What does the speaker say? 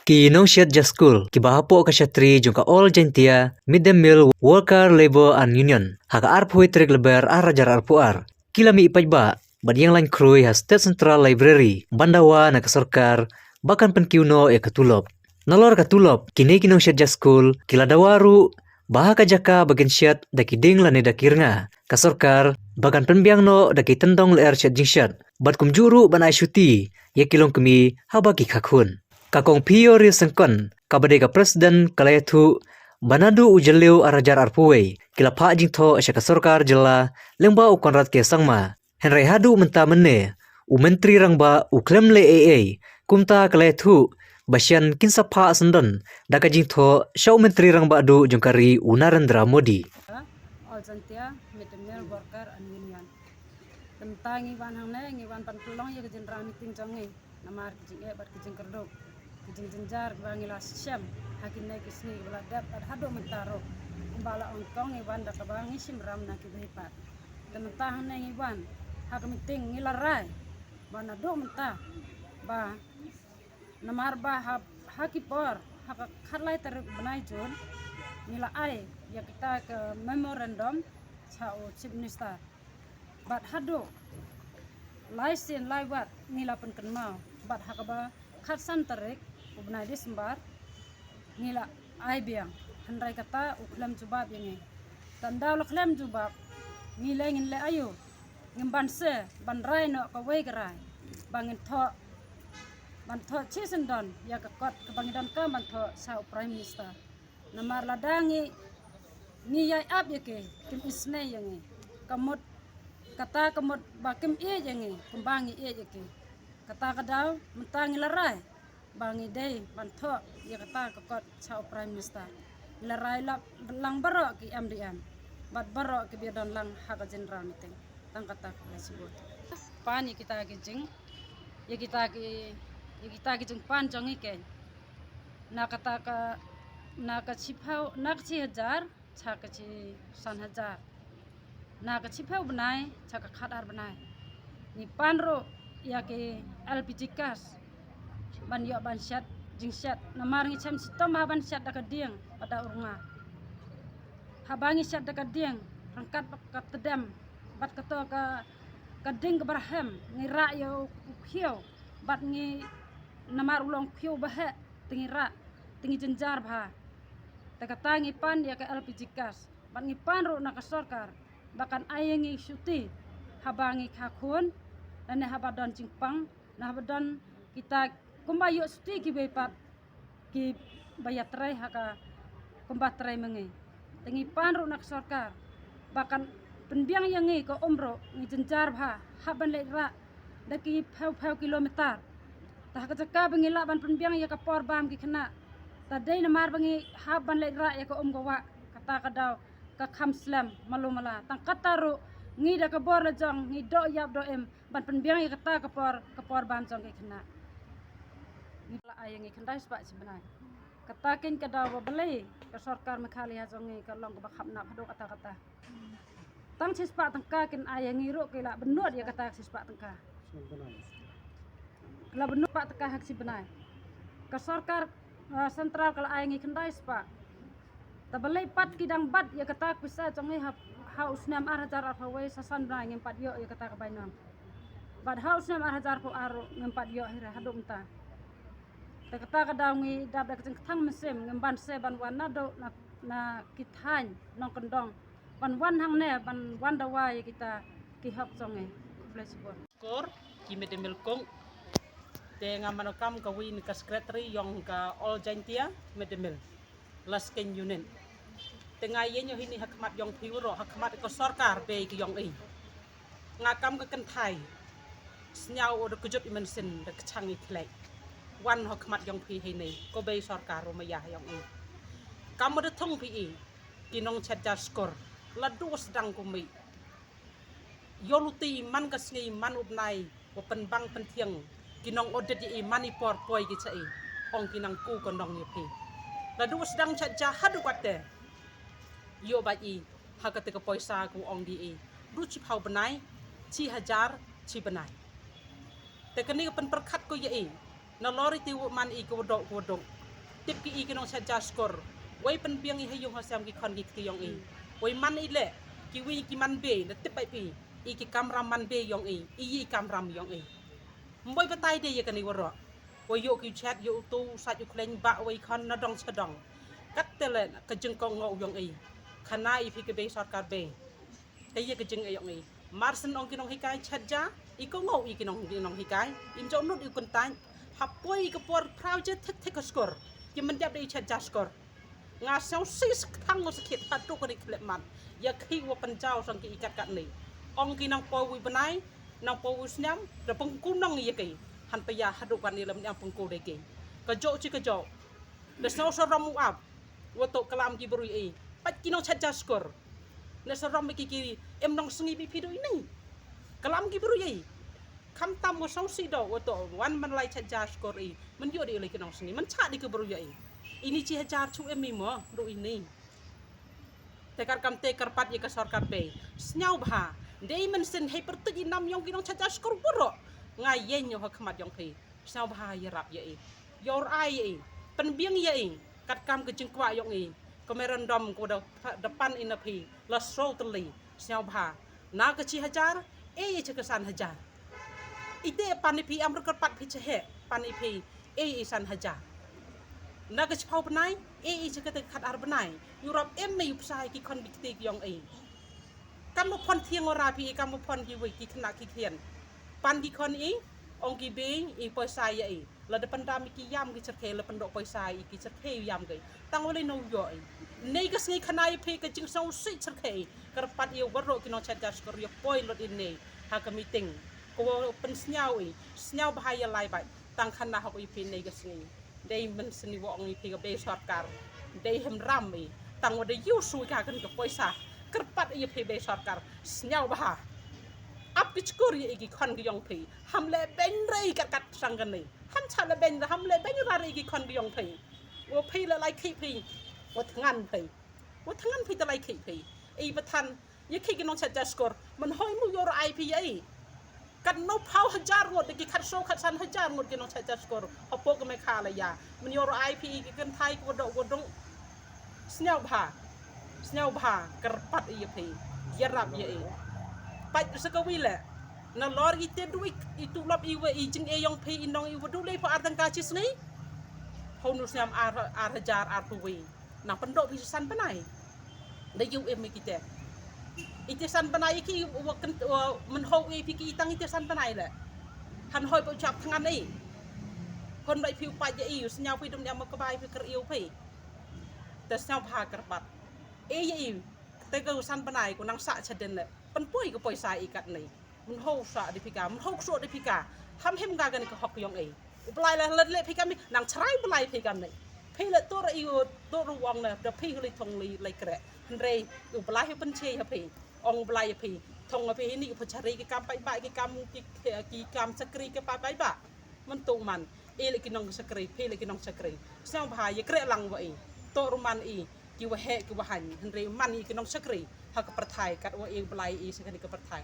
Ki Nongsiat Jaskul, ki bahapo ka Shatri jungka all jentia, Midday Meal Worker Labor and Union, haka arpui trik lebar arajar arpuar. Kilami ipajba, badiang lain krui ha State Central Library, bandawa na kasorkar, bahkan penkiuno katulop. Nalor katulop, kini ki Nongsiat Jaskul, kiladawaru, bahaka jaka bagian syat daki ding lani dakirnga. Kasorkar, bahkan penbiang no daki tendong leer syat jingsyat, bat kumjuru ban syuti, ya kilong kemi habaki kakhun. Kakong Pio Rio Sengkon, kabadega Presiden Kalayatu, Banadu Ujaleu Arajar Arpuwe, kila Pak Jingto Asyaka Sorkar Jela, Lengba Ukonrat Ke Sangma, Henry Hadu Menta Mene, Menteri Rangba Uklem Le AA, Kumta Kalayatu, Basyan Kinsa Pak Sendon, Daka Jingto, Syau Menteri Rangba Adu Jungkari Narendra Modi. All Jantia, Midday Meal Worker and Union. Tentang iwan hangne, iwan panpulong ya kejenderaan meeting jongi, namar kejing bat kejing kerduk. Kejing jenjar bangila syam hakin naik isni beladap ad hado mentaro kumbala ongkong iwan dak bangi simram na kibehipat tentang nang iwan hak miting ngilarai bana do mentah ba namar ba hakipor hak kharlai ter benai jun nila ai ya kita ke memorandum chao chief minister bat hado laisen laiwat nila pen kenmau bat hakaba khatsan tarik ubnai Desember nila ai biang handrai kata uklam jubab yang tanda uklam jubab nila ngin le ayo ngimban se bandrai no ka wei gerai bangin tho ban tho chisendon ya ka kot ka bangidan ka ban tho sa prime minister namar ladangi ni yai ab yake kim isne yang kamut kata kamut bakim e yang kumbangi e yake kata kadau mentangi larai bangi day bantu ya kata kokot sa prime minister larai lang barok ki MDM bat barok ki biadon lang hak general meeting tang kata disebut pani kita kijing ya kita kijing pan jongi ke na kata ka na ka chipau na ka 1000 cha ka chi 1000 na ka chipau benai cha ka khadar benai ni pan ro ya ke LPG gas ban yo ban syat jingsyat namar ngi cham sitom ban syat dak dieng pada urunga habangi syat dak dieng rangkat kat tedam bat keto ka ding ke barhem ngira yo khiu bat ngi namar ulong khiu bahe tingira tingi jenjar bha takata ngi pan ya ke LPG gas bat ngi pan ro na ka sorkar bahkan ayengi syuti habangi khakun dan habadon jingpang nah habadon kita kumbayo suti ki bepat ki bayat trai haka kumbat trai mengi tengi panru nak sorkar bahkan penbiang yang ngi ko umro ngi jenjar bha haban le ra daki phau kilometer tah ka jaka bengila ban penbiang ya ka por bam ki kena tadai namar bengi haban le ra ya ko gawa kata kadau ka kham slam malumala tang kataru ngi da ka bor la jong ngi do yab do em ban penbiang ya kata ka por bam jong ki kena nila ayang ikandai sebab sebenarnya katakin kada beli ke sorkar mekhali hajongi ke long ke bakhap nak hado kata-kata tang sispak tengka kin ayang ngiruk ke la benut ya kata sispak tengka la benut pak tengka hak sebenarnya ke sorkar sentral kalau ayang ikandai sebab tabelai pat kidang bat ya kata bisa jongi haus nam arajar apawai sasan rai ngempat yo ya kata kebainam bat haus nam arajar po aru ngempat yo hira hado mentah kata kadang ngi dab dak tang mesim ngemban se ban wan nado na kithan nong kendong ban wan hang ne ban wan dawa kita ki hap songe flashboard skor ki Midday Meal kong te ngamanokam ka win ka secretary yong ka all jantia Midday Meal lasken unit tenga yenyo hini hakmat yong piuro hakmat ko sorkar be ki yong ei ngakam ka kenthai snyau od kujut imensin dak changi klek wan hokmat yong pi hini ko be sorkar rumaya yong ei kamu de thong pi ki nong chat jar skor la du sedang kumi yoluti man kasngi man upnai wo pen bang pen thiang ki nong odet i mani por poi ki chai ong ki nang ku ko nong ni pi la du sedang chat ja hadu kwate yo ba i hakate ka poisa ku ong di du chi phau benai chi hajar chi benai te kani pen perkhat ko ye na lori ti man i ko dok tip ki i kinong chat jaskor wai pen piang i hayong hasam ki khon ki yong i wai man i le ki wi ki man be na tip ai pi i ki kamera man be yong i kamera yong i mboi patai de ye kani woro wai yo ki chat yo tu sa yo kleng ba wai khon na dong chadong kat tele ka jeng ko ngau yong i khana i phi ke be sarkar be te ye ka jeng ai yong i marsen ong kinong hikai chat ja i ko ngau i kinong hikai im jo nut i kun tan hapoi ke por project tek skor ye men dap de chat ja skor nga sau sis thang mo sakit hatu ko ni kleman ya khi wo panjau sang ki ikat kat ni ong ki nang po wi banai nang po wi snam de pung kunong ye ki han pa ya hadu kan ni lam yang pung ko de ki ka jo chi ka jo de sau so ram up wo to kalam ki bru i pat ki nong chat ja skor ne so ram ki ki em nong sngi bi phi do ni kalam ki bru i kham tam mo sau si do wo to wan man lai chat ja skor i man yo de le ki nong sngi man cha di ke bru i ini ci hajar cu emi mo do ini tekar kam tekar pat ye ka sarkar pe snyau bha dei men sen he pertu ji nam yong kinong chaja skor buro nga yen yo hakmat yong pe snyau bha ye rap ye yor ai ye pen biang ye kat kam ke jengkwa yong i komeran dom ko depan ina pi la so teli snyau bha na ke ci hajar ye cekesan hajar ite pan pi am kat pat pi che pan pi san hajar na ke chpau benai je kata khat ar benai Europe me upsai ki kon bikte ki yong kam mo phon thieng ora pi kam mo phon ki wi ki khna ki khian pan ki kon ong ki beng poisai ye la de pandam ki yam ki cherke la pendok poisai ki cherke yam ki tang ole no yo nei ka sngi khnai phi ka jing sau si cherke kar pat ye waro ki no chat gas kor yo poi lot in nei ha ka meeting ko pen snyau bahaya lai bai tang khana ha ko pi nei ka sngi dei men seni wong i phi be sarkar dei hem ram i tang wa de yu su ka kan ko poisa kerpat i phi be sarkar snyau bah ap ki chkur i ki khon ki yong phi ham le ben rei kat sang kan ni ham cha le ben ham le ben ra ri ki khon ki yong phi wo phi le lai khi phi wo thangan phi ta lai khi phi i pathan ye khi ki nong chat ja skor man hoi mu yor ai phi ai kan no pau hajar ngot ki khat so khat san hajar ngot ki no chat ja skor hopo ko me kha la ya man yor ip ki kan thai ko dong snyau bha kerpat i phi yarap ye pat sakawi le na lor i te duik i tu lop i we i jing e yong phi inong i wadu le pa artang ka chi sngi honu syam ar hajar ar puwi na pendok bi san panai de yu em ki te itesan panai ki men ho e pi ki tang itesan panai le han hoi po chap thangan ni kon bai phiu pa ye i snyau phi dum ya ma ka bai phi ker iu phi te snyau bha kerpat ye te ka san panai ko nang sa chaden le pen poi ko poisa i kat ni men ho sa di phi ka men ho so di phi ka ham hem ga gan ko hok yong blai la le phi ka mi nang chrai blai phi ka ni phi le to ra i to ru wong le de phi le thong li le kre re u blai pen che ha phi ong blai phi thong phi ni u phachari ki kam pai ba ki kam sakri ke pa pai ba man tu man le ki nong sakri phi le ki nong sakri sang bha ye kre lang wa to ru man ki wa he ki wa han re man ki nong sakri ha ka prathai kat wa blai sakri ka prathai